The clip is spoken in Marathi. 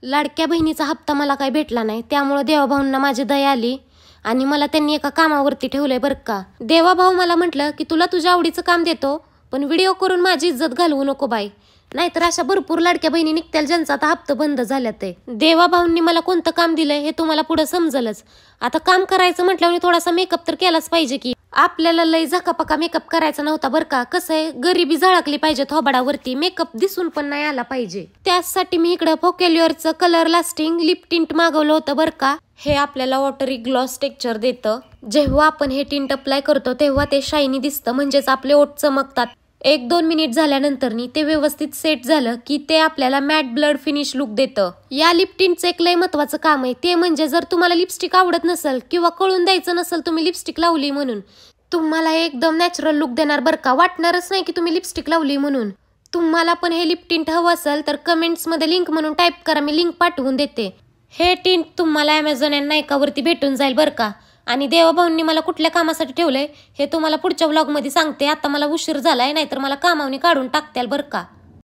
लाडक्या बहिणीचा हप्ता मला काही भेटला नाही, त्यामुळे देवाभाऊंना माझी दया आली आणि मला त्यांनी एका कामावरती ठेवलंय बरं का. देवाभाऊ मला म्हटलं की तुला तुझ्या आवडीचं काम देतो, पण व्हिडिओ करून माझी इज्जत घालवू नको बाई, नाहीतर अशा भरपूर लाडक्या बहिणी निघतील ज्यांचा आता हप्ता बंद झाल्यात. देवाभाऊंनी मला कोणतं काम दिलंय हे तुम्हाला पुढे समजलंच. आता काम करायचं म्हटल्यावर थोडासा मेकअप तर केलाच पाहिजे की. आपल्याला लय झकापका मेकअप करायचा नव्हता बरं का. कसं आहे, गरिबी झळकली पाहिजे थोबाडावरती, मेकअप दिसून पण नाही आला पाहिजे. त्यासाठी मी इकडं फोकॅल्युअरचं कलर लास्टिंग लिप टिंट मागवलं होतं बरं का. हे आपल्याला वॉटरी ग्लॉस टेक्स्चर देतं. जेव्हा आपण हे टिंट अप्लाय करतो तेव्हा ते शायनी दिसतं, म्हणजेच आपले ओठ चमकतात. 1-2 मिनिट झाल्यानंतरनी ते व्यवस्थित सेट झालं की ते आपल्याला मॅट ब्लड फिनिश लुक देतं. या लिप टिंटचं एक लय महत्वाचं काम आहे, ते म्हणजे जर तुम्हाला लिपस्टिक आवडत नसेल किंवा कळून द्यायचं नसेल तुम्ही लिपस्टिक लावली म्हणून, तुम्हाला एकदम नॅचरल लुक देणार बरं का. वाटणारच नाही की तुम्ही लिपस्टिक लावली म्हणून. तुम्हाला पण हे लिप टिंट हवं असेल तर कमेंट्समध्ये लिंक म्हणून टाईप करा, मी लिंक पाठवून देते. हे टिंट तुम्हाला ॲमेझॉन आणि नायकावरती भेटून जाईल बरं का. आणि देवाभाऊंनी मला कुठल्या कामासाठी ठेवलंय हे तुम्हाला पुढच्या व्लॉगमध्ये सांगते. आता मला उशीर झालाय, नाहीतर मला कामावनी काढून टाकत्याल बरं का.